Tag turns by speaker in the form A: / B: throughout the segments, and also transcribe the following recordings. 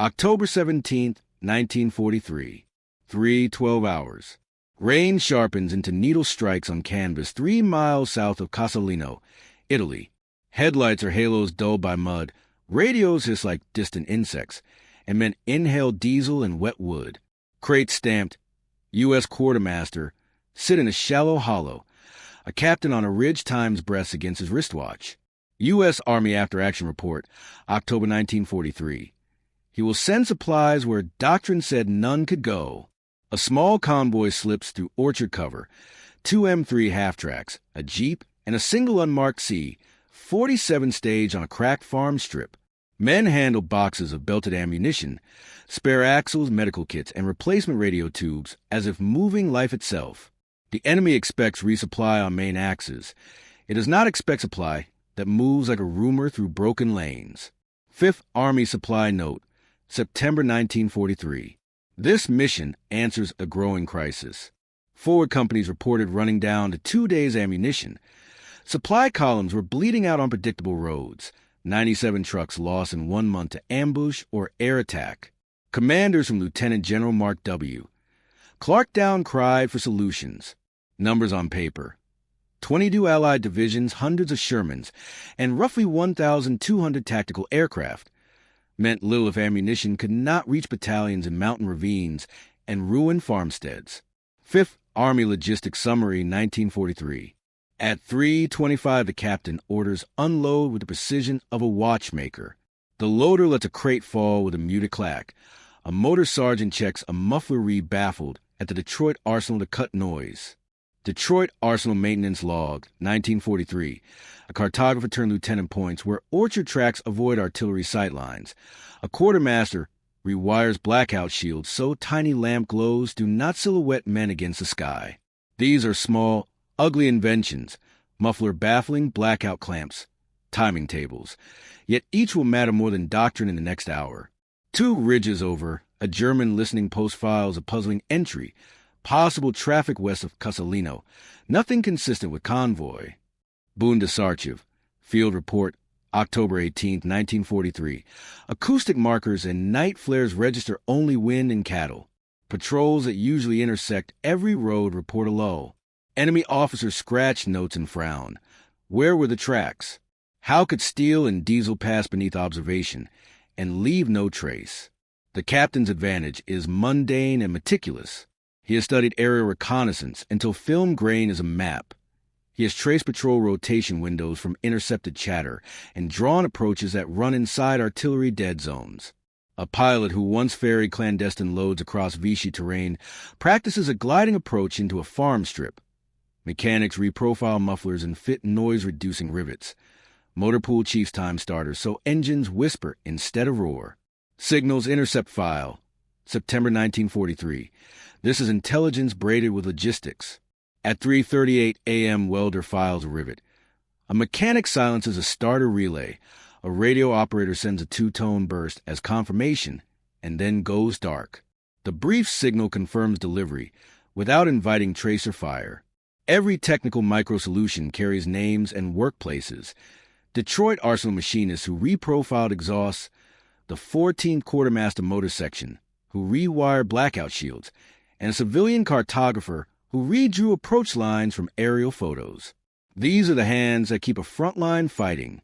A: October 17, 1943. 3:12 hours. Rain sharpens into needle strikes on canvas 3 miles south of Casalino, Italy. Headlights are halos dulled by mud, radios hiss like distant insects, and men inhale diesel and wet wood. Crates stamped, U.S. Quartermaster, sit in a shallow hollow. A captain on a ridge times breaths against his wristwatch. U.S. Army After-Action Report, October 1943. He will send supplies where doctrine said none could go. A small convoy slips through orchard cover, 2 M3 half-tracks, a jeep, and a single unmarked C, 47 stage on a cracked farm strip. Men handle boxes of belted ammunition, spare axles, medical kits, and replacement radio tubes as if moving life itself. The enemy expects resupply on main axes. It does not expect supply that moves like a rumor through broken lanes. 5th Army Supply Note, September 1943. This mission answers a growing crisis. Forward companies reported running down to 2 days' ammunition. Supply columns were bleeding out on predictable roads. 97 trucks lost in 1 month to ambush or air attack. Commanders from Lieutenant General Mark W. Clark Down cried for solutions. Numbers on paper. 22 Allied divisions, hundreds of Shermans, and roughly 1,200 tactical aircraft meant little if ammunition could not reach battalions in mountain ravines and ruined farmsteads. 5th Army Logistics Summary, 1943. At 3:25, the captain orders unload with the precision of a watchmaker. The loader lets a crate fall with a muted clack. A motor sergeant checks a muffler reed baffled at the Detroit Arsenal to cut noise. Detroit Arsenal Maintenance Log, 1943. A cartographer turned lieutenant points where orchard tracks avoid artillery sightlines. A quartermaster rewires blackout shields so tiny lamp glows do not silhouette men against the sky. These are small, ugly inventions, muffler baffling blackout clamps, timing tables. Yet each will matter more than doctrine in the next hour. 2 ridges over, a German listening post files a puzzling entry. Possible traffic west of Casalino. Nothing consistent with convoy. Bundesarchiv. Field Report, October 18, 1943. Acoustic markers and night flares register only wind and cattle. Patrols that usually intersect every road report a lull. Enemy officers scratch notes and frown. Where were the tracks? How could steel and diesel pass beneath observation and leave no trace? The captain's advantage is mundane and meticulous. He has studied aerial reconnaissance until film grain is a map. He has traced patrol rotation windows from intercepted chatter and drawn approaches that run inside artillery dead zones. A pilot who once ferried clandestine loads across Vichy terrain practices a gliding approach into a farm strip. Mechanics reprofile mufflers and fit noise-reducing rivets. Motor pool chiefs time starters so engines whisper instead of roar. Signals intercept file, September 1943. This is intelligence braided with logistics. At 3:38 a.m., welder files a rivet. A mechanic silences a starter relay. A radio operator sends a 2-tone burst as confirmation and then goes dark. The brief signal confirms delivery without inviting tracer fire. Every technical micro-solution carries names and workplaces. Detroit Arsenal machinists who reprofiled exhausts, the 14th Quartermaster Motor Section who rewired blackout shields, and a civilian cartographer who redrew approach lines from aerial photos. These are the hands that keep a front line fighting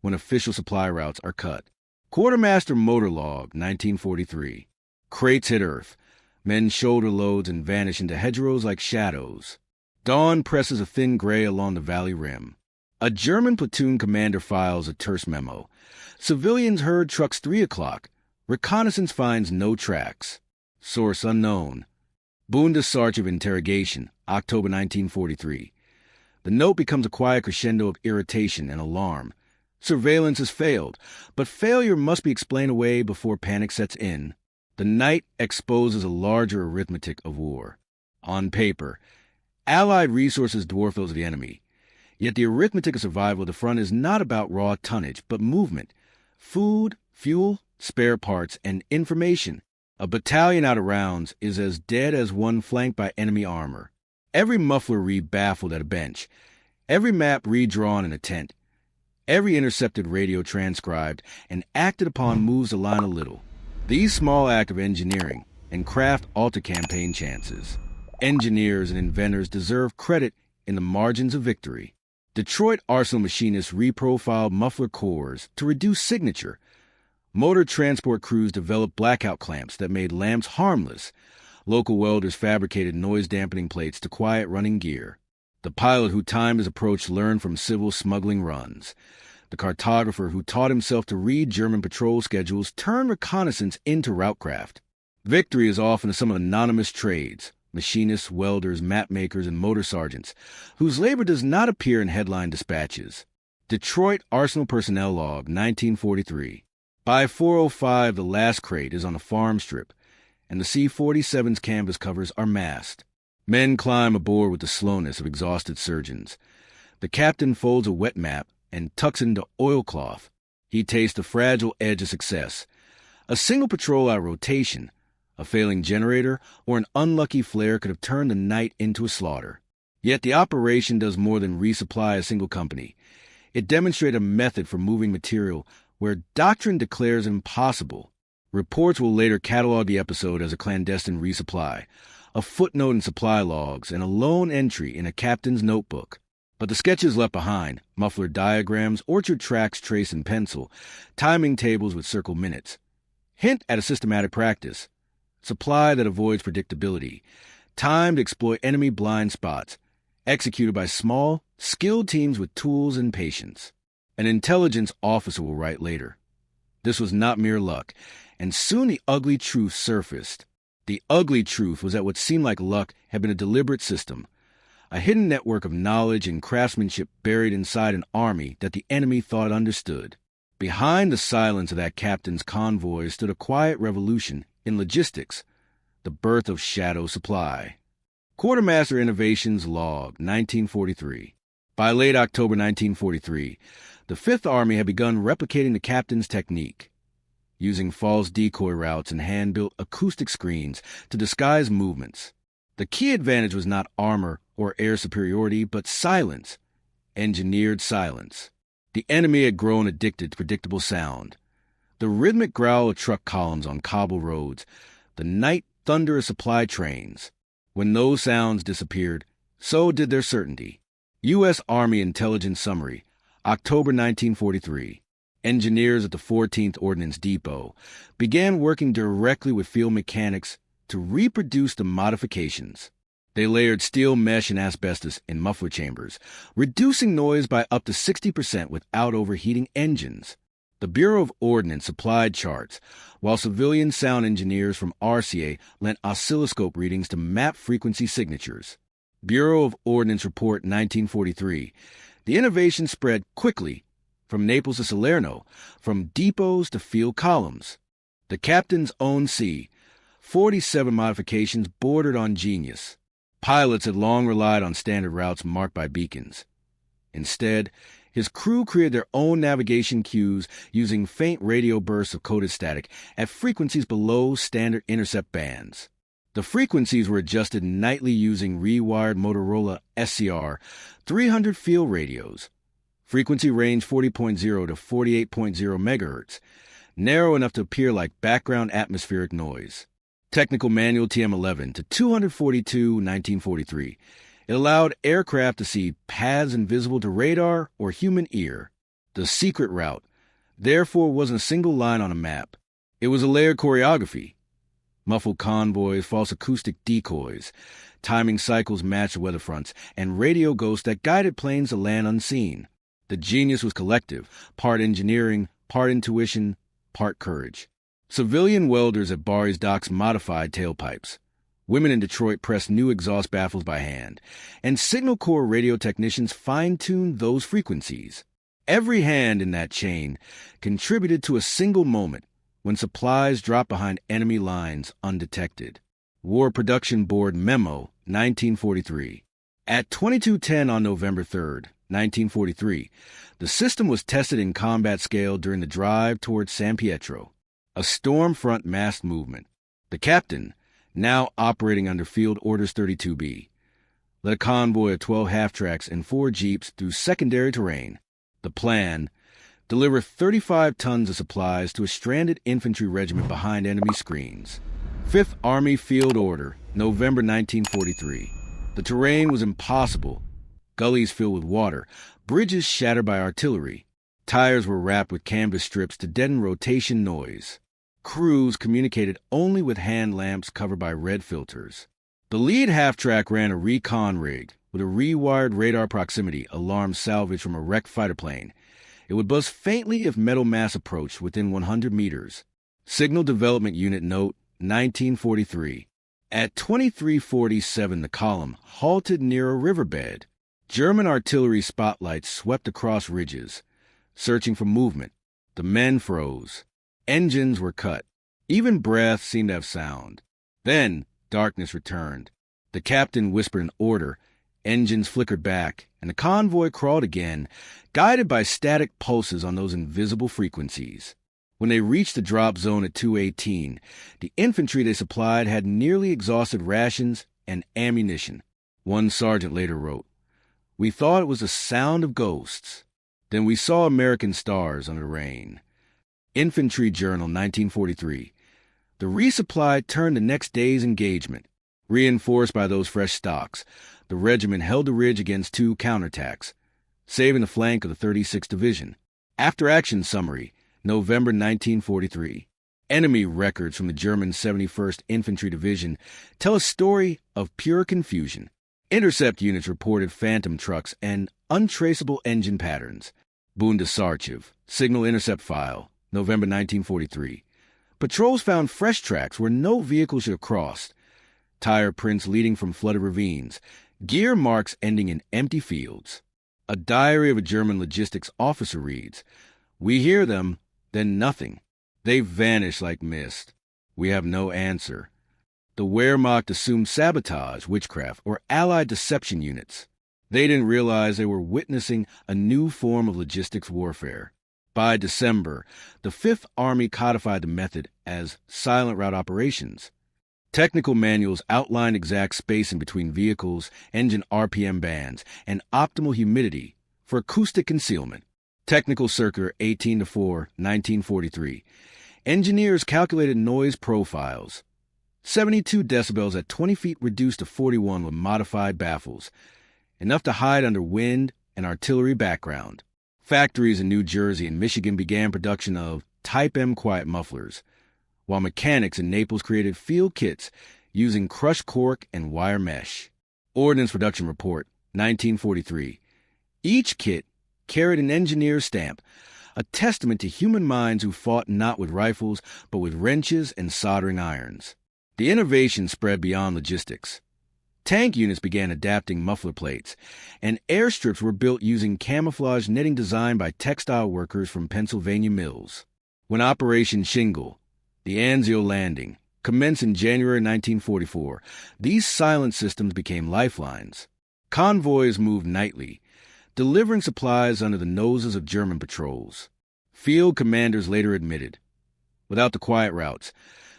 A: when official supply routes are cut. Quartermaster Motor Log, 1943. Crates hit earth. Men shoulder loads and vanish into hedgerows like shadows. Dawn presses a thin gray along the valley rim. A German platoon commander files a terse memo. Civilians heard trucks 3 o'clock. Reconnaissance finds no tracks. Source unknown. Bundesarchiv interrogation, October 1943. The note becomes a quiet crescendo of irritation and alarm. Surveillance has failed, but failure must be explained away before panic sets in. The night exposes a larger arithmetic of war. On paper, Allied resources dwarf those of the enemy. Yet the arithmetic of survival at the front is not about raw tonnage, but movement. Food, fuel, spare parts, and information. A battalion out of rounds is as dead as one flanked by enemy armor. Every muffler re-baffled at a bench. Every map redrawn in a tent. Every intercepted radio transcribed and acted upon moves the line a little. These small acts of engineering and craft alter campaign chances. Engineers and inventors deserve credit in the margins of victory. Detroit arsenal machinists reprofiled muffler cores to reduce signature. Motor transport crews developed blackout clamps that made lamps harmless. Local welders fabricated noise-dampening plates to quiet running gear. The pilot who timed his approach learned from civil smuggling runs. The cartographer who taught himself to read German patrol schedules turned reconnaissance into routecraft. Victory is often the sum of anonymous trades, machinists, welders, mapmakers, and motor sergeants, whose labor does not appear in headline dispatches. Detroit Arsenal Personnel Log, 1943. By 4:05, the last crate is on a farm strip, and the C-47's canvas covers are masked. Men climb aboard with the slowness of exhausted surgeons. The captain folds a wet map and tucks it into oilcloth. He tastes the fragile edge of success. A single patrol out of rotation, a failing generator, or an unlucky flare could have turned the night into a slaughter. Yet the operation does more than resupply a single company. It demonstrates a method for moving material where doctrine declares impossible. Reports will later catalog the episode as a clandestine resupply, a footnote in supply logs, and a lone entry in a captain's notebook. But the sketches left behind, muffler diagrams, orchard tracks traced in pencil, timing tables with circle minutes, hint at a systematic practice. Supply that avoids predictability, timed to exploit enemy blind spots, executed by small, skilled teams with tools and patience. An intelligence officer will write later. This was not mere luck, and soon the ugly truth surfaced. The ugly truth was that what seemed like luck had been a deliberate system, a hidden network of knowledge and craftsmanship buried inside an army that the enemy thought understood. Behind the silence of that captain's convoy stood a quiet revolution in logistics, the birth of shadow supply. Quartermaster Innovations Log, 1943. By late October 1943, the Fifth Army had begun replicating the captain's technique, using false decoy routes and hand-built acoustic screens to disguise movements. The key advantage was not armor or air superiority, but silence, engineered silence. The enemy had grown addicted to predictable sound. The rhythmic growl of truck columns on cobble roads, the night thunder of supply trains. When those sounds disappeared, so did their certainty. U.S. Army Intelligence Summary, October 1943. Engineers at the 14th Ordnance Depot began working directly with field mechanics to reproduce the modifications. They layered steel mesh and asbestos in muffler chambers, reducing noise by up to 60% without overheating engines. The Bureau of Ordnance supplied charts, while civilian sound engineers from RCA lent oscilloscope readings to map frequency signatures. Bureau of Ordnance Report 1943. The innovation spread quickly from Naples to Salerno, from depots to field columns. The captain's own C-47 modifications bordered on genius. Pilots had long relied on standard routes marked by beacons. Instead, his crew created their own navigation cues using faint radio bursts of coded static at frequencies below standard intercept bands. The frequencies were adjusted nightly using rewired Motorola SCR 300 field radios. Frequency range 40.0 to 48.0 megahertz, narrow enough to appear like background atmospheric noise. Technical Manual TM11 to 242, 1943. It allowed aircraft to see paths invisible to radar or human ear. The secret route, therefore, wasn't a single line on a map. It was a layered choreography. Muffled convoys, false acoustic decoys, timing cycles matched weather fronts, and radio ghosts that guided planes to land unseen. The genius was collective, part engineering, part intuition, part courage. Civilian welders at Barry's docks modified tailpipes. Women in Detroit pressed new exhaust baffles by hand, and Signal Corps radio technicians fine-tuned those frequencies. Every hand in that chain contributed to a single moment when supplies dropped behind enemy lines undetected. War Production Board Memo, 1943. At 22:10 on November 3rd, 1943, the system was tested in combat scale during the drive towards San Pietro, a storm front massed movement. The captain, now operating under Field Orders 32B, led a convoy of 12 half-tracks and 4 jeeps through secondary terrain. The plan, deliver 35 tons of supplies to a stranded infantry regiment behind enemy screens. 5th Army Field Order, November 1943. The terrain was impossible. Gullies filled with water, bridges shattered by artillery. Tires were wrapped with canvas strips to deaden rotation noise. Crews communicated only with hand lamps covered by red filters. The lead half-track ran a recon rig with a rewired radar proximity alarm salvaged from a wrecked fighter plane. It would buzz faintly if metal mass approached within 100 meters. Signal Development Unit Note, 1943. At 2347, the column halted near a riverbed. German artillery spotlights swept across ridges, searching for movement. The men froze. Engines were cut. Even breath seemed to have sound. Then darkness returned. The captain whispered an order. Engines flickered back, and the convoy crawled again, guided by static pulses on those invisible frequencies. When they reached the drop zone at 218, the infantry they supplied had nearly exhausted rations and ammunition. One sergeant later wrote, "We thought it was the sound of ghosts. Then we saw American stars under the rain." Infantry Journal, 1943. The resupply turned the next day's engagement. Reinforced by those fresh stocks, the regiment held the ridge against 2 counterattacks, saving the flank of the 36th Division. After-action summary, November 1943. Enemy records from the German 71st Infantry Division tell a story of pure confusion. Intercept units reported phantom trucks and untraceable engine patterns. Bundesarchiv, Signal Intercept File, November 1943. Patrols found fresh tracks where no vehicle should have crossed. Tire prints leading from flooded ravines. Gear marks ending in empty fields. A diary of a German logistics officer reads, "We hear them, then nothing. They vanish like mist. We have no answer." The Wehrmacht assumed sabotage, witchcraft, or Allied deception units. They didn't realize they were witnessing a new form of logistics warfare. By December, the 5th Army codified the method as silent route operations. Technical manuals outlined exact spacing between vehicles, engine RPM bands, and optimal humidity for acoustic concealment. Technical Circular 18-4, 1943. Engineers calculated noise profiles. 72 decibels at 20 feet reduced to 41 with modified baffles, enough to hide under wind and artillery background. Factories in New Jersey and Michigan began production of Type M quiet mufflers, while mechanics in Naples created field kits using crushed cork and wire mesh. Ordnance Production Report, 1943. Each kit carried an engineer's stamp, a testament to human minds who fought not with rifles, but with wrenches and soldering irons. The innovation spread beyond logistics. Tank units began adapting muffler plates, and airstrips were built using camouflage netting designed by textile workers from Pennsylvania mills. When Operation Shingle, the Anzio Landing, commenced in January 1944, these silent systems became lifelines. Convoys moved nightly, delivering supplies under the noses of German patrols. Field commanders later admitted, without the quiet routes,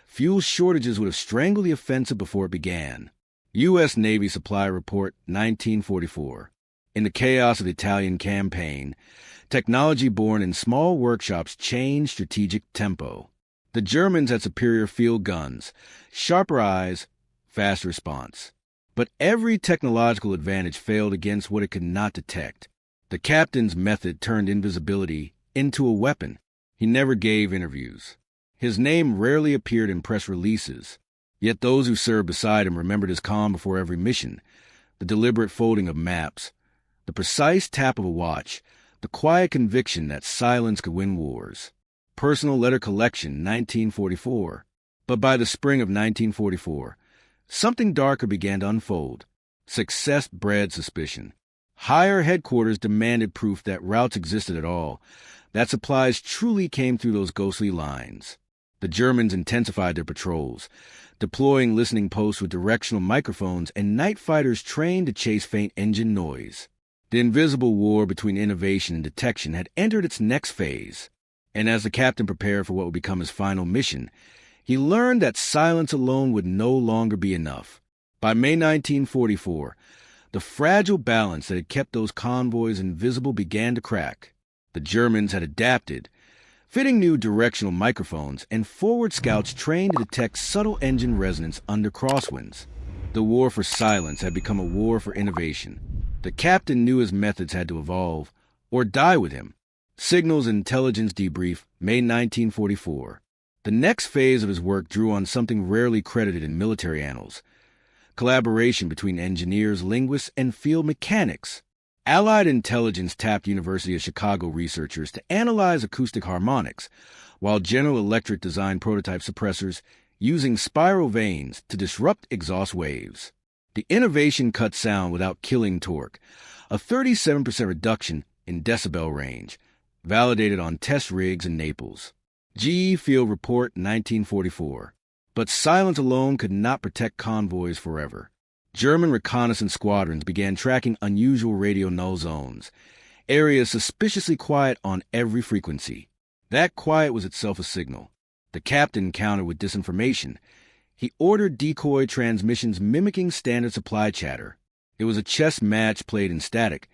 A: fuel shortages would have strangled the offensive before it began. U.S. Navy Supply Report, 1944. In the chaos of the Italian campaign, technology born in small workshops changed strategic tempo. The Germans had superior field guns, sharper eyes, fast response. But every technological advantage failed against what it could not detect. The captain's method turned invisibility into a weapon. He never gave interviews. His name rarely appeared in press releases. Yet those who served beside him remembered his calm before every mission, the deliberate folding of maps, the precise tap of a watch, the quiet conviction that silence could win wars. Personal Letter Collection, 1944. But by the spring of 1944, something darker began to unfold. Success bred suspicion. Higher headquarters demanded proof that routes existed at all, that supplies truly came through those ghostly lines. The Germans intensified their patrols, deploying listening posts with directional microphones and night fighters trained to chase faint engine noise. The invisible war between innovation and detection had entered its next phase, and as the captain prepared for what would become his final mission, he learned that silence alone would no longer be enough. By May 1944, the fragile balance that had kept those convoys invisible began to crack. The Germans had adapted, fitting new directional microphones and forward scouts trained to detect subtle engine resonance under crosswinds. The war for silence had become a war for innovation. The captain knew his methods had to evolve, or die with him. Signals Intelligence Debrief, May 1944. The next phase of his work drew on something rarely credited in military annals: collaboration between engineers, linguists, and field mechanics. Allied intelligence tapped University of Chicago researchers to analyze acoustic harmonics, while General Electric designed prototype suppressors using spiral vanes to disrupt exhaust waves. The innovation cut sound without killing torque, a 37% reduction in decibel range, validated on test rigs in Naples. GE Field Report, 1944. But silence alone could not protect convoys forever. German reconnaissance squadrons began tracking unusual radio null zones, areas suspiciously quiet on every frequency. That quiet was itself a signal. The captain countered with disinformation. He ordered decoy transmissions mimicking standard supply chatter. It was a chess match played in static,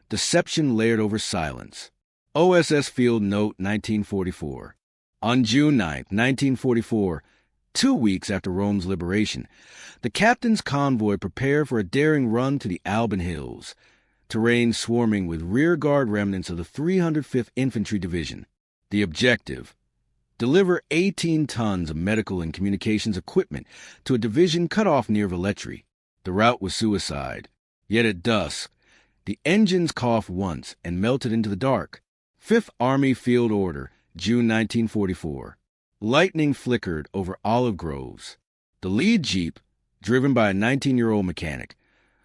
A: deception layered over silence. OSS Field Note, 1944. On June 9, 1944, 2 weeks after Rome's liberation, the captain's convoy prepared for a daring run to the Alban Hills, terrain swarming with rearguard remnants of the 305th Infantry Division. The objective: deliver 18 tons of medical and communications equipment to a division cut off near Velletri. The route was suicide. Yet at dusk, the engines coughed once and melted into the dark. 5th Army Field Order, June 1944. Lightning flickered over olive groves. The lead jeep, driven by a 19-year-old mechanic,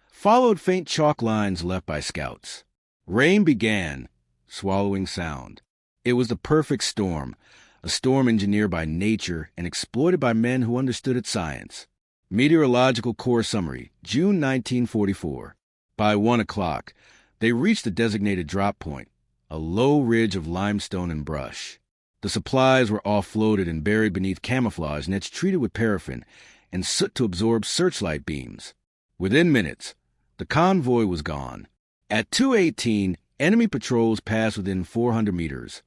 A: followed faint chalk lines left by scouts. Rain began, swallowing sound. It was the perfect storm, a storm engineered by nature and exploited by men who understood its science. Meteorological Corps Summary, June 1944. By 1 o'clock, they reached the designated drop point, a low ridge of limestone and brush. The supplies were offloaded and buried beneath camouflage nets treated with paraffin and soot to absorb searchlight beams. Within minutes, the convoy was gone. At 2:18, enemy patrols passed within 400 meters,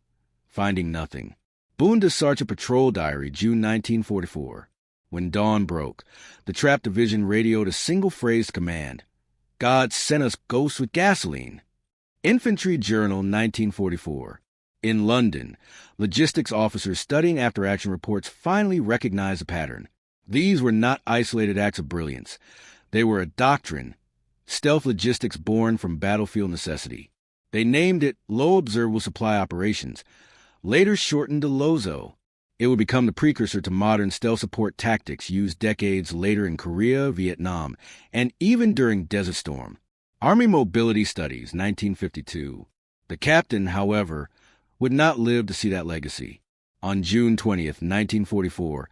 A: finding nothing. Bundesarcher Patrol Diary, June 1944. When dawn broke, the trapped division radioed a single-phrased command: "God sent us ghosts with gasoline." Infantry Journal, 1944. In London, logistics officers studying after-action reports finally recognized a pattern. These were not isolated acts of brilliance. They were a doctrine, stealth logistics born from battlefield necessity. They named it Low Observable Supply Operations, later shortened to LOZO. It would become the precursor to modern stealth support tactics used decades later in Korea, Vietnam, and even during Desert Storm. Army Mobility Studies, 1952. The captain, however, would not live to see that legacy. On June 20th, 1944,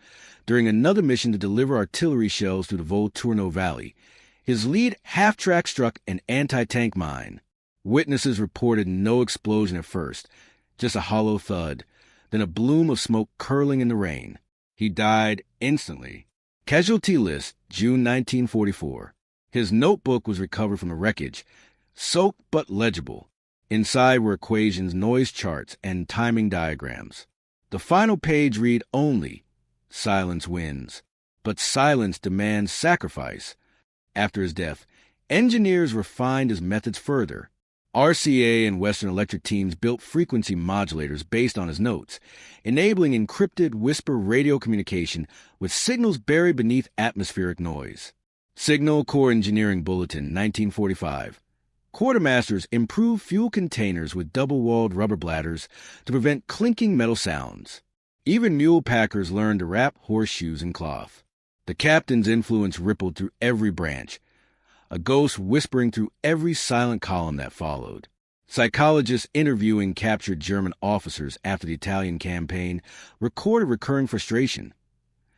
A: during another mission to deliver artillery shells through the Volturno Valley, his lead half-track struck an anti-tank mine. Witnesses reported no explosion at first, just a hollow thud, then a bloom of smoke curling in the rain. He died instantly. Casualty List, June 1944. His notebook was recovered from the wreckage, soaked but legible. Inside were equations, noise charts, and timing diagrams. The final page read only, "Silence wins." But silence demands sacrifice. After his death, engineers refined his methods further. RCA and Western Electric teams built frequency modulators based on his notes, enabling encrypted whisper radio communication with signals buried beneath atmospheric noise. Signal Corps Engineering Bulletin, 1945. Quartermasters improved fuel containers with double-walled rubber bladders to prevent clinking metal sounds. Even mule packers learned to wrap horseshoes in cloth. The captain's influence rippled through every branch, a ghost whispering through every silent column that followed. Psychologists interviewing captured German officers after the Italian campaign recorded recurring frustration.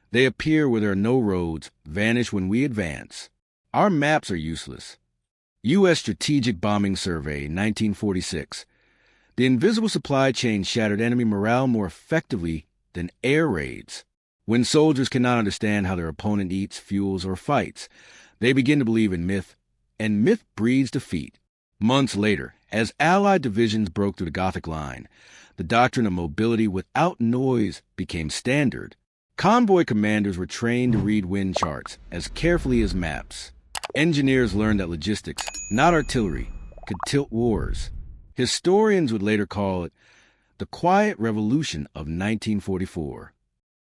A: They appear where there are no roads, vanish when we advance. Our maps are useless. U.S. Strategic Bombing Survey, 1946. The invisible supply chain shattered enemy morale more effectively than air raids. When soldiers cannot understand how their opponent eats, fuels, or fights, they begin to believe in myth, and myth breeds defeat. Months later, as Allied divisions broke through the Gothic line, the doctrine of mobility without noise became standard. Convoy commanders were trained to read wind charts as carefully as maps. Engineers learned that logistics, not artillery, could tilt wars. Historians would later call it the Quiet Revolution of 1944.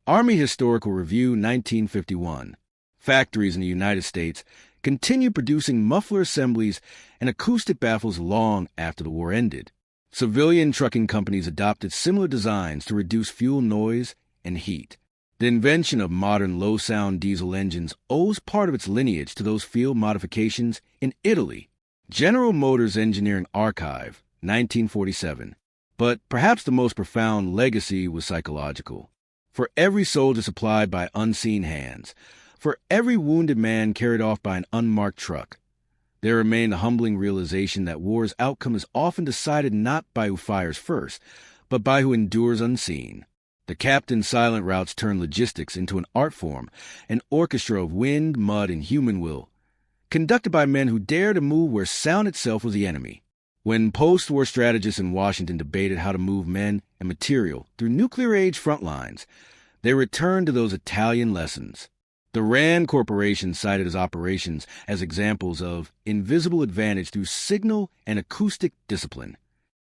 A: Army Historical Review 1951. Factories in the United States continued producing muffler assemblies and acoustic baffles long after the war ended. Civilian trucking companies adopted similar designs to reduce fuel noise and heat. The invention of modern low-sound diesel engines owes part of its lineage to those field modifications in Italy. General Motors Engineering Archive, 1947. But perhaps the most profound legacy was psychological. For every soldier supplied by unseen hands, for every wounded man carried off by an unmarked truck, there remained the humbling realization that war's outcome is often decided not by who fires first, but by who endures unseen. The captain's silent routes turned logistics into an art form, an orchestra of wind, mud, and human will, conducted by men who dared to move where sound itself was the enemy. When post-war strategists in Washington debated how to move men and material through nuclear-age front lines, they returned to those Italian lessons. The Rand Corporation cited his operations as examples of invisible advantage through signal and acoustic discipline.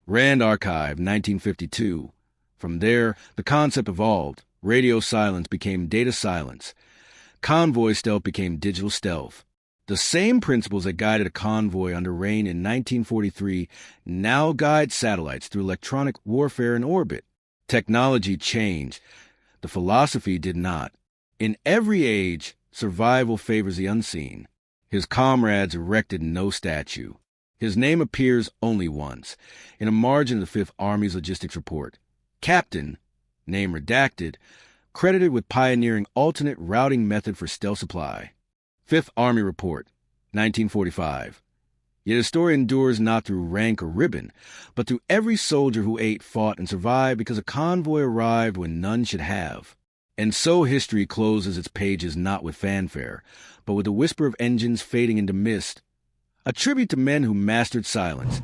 A: Rand Archive, 1952. From there, the concept evolved. Radio silence became data silence. Convoy stealth became digital stealth. The same principles that guided a convoy under Rain in 1943 now guide satellites through electronic warfare in orbit. Technology changed. The philosophy did not. In every age, survival favors the unseen. His comrades erected no statue. His name appears only once, in a margin of the Fifth Army's logistics report. Captain, name redacted, credited with pioneering alternate routing method for stealth supply. Fifth Army Report, 1945. Yet his story endures not through rank or ribbon, but through every soldier who ate, fought, and survived because a convoy arrived when none should have. And so history closes its pages not with fanfare, but with the whisper of engines fading into mist, a tribute to men who mastered silence,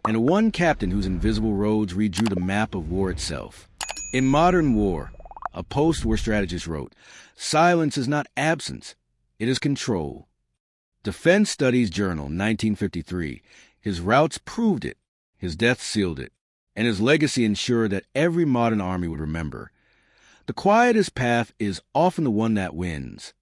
A: and to one captain whose invisible roads redrew the map of war itself. In modern war, a post-war strategist wrote, silence is not absence, it is control. Defense Studies Journal, 1953. His routes proved it, his death sealed it, and his legacy ensured that every modern army would remember. The quietest path is often the one that wins.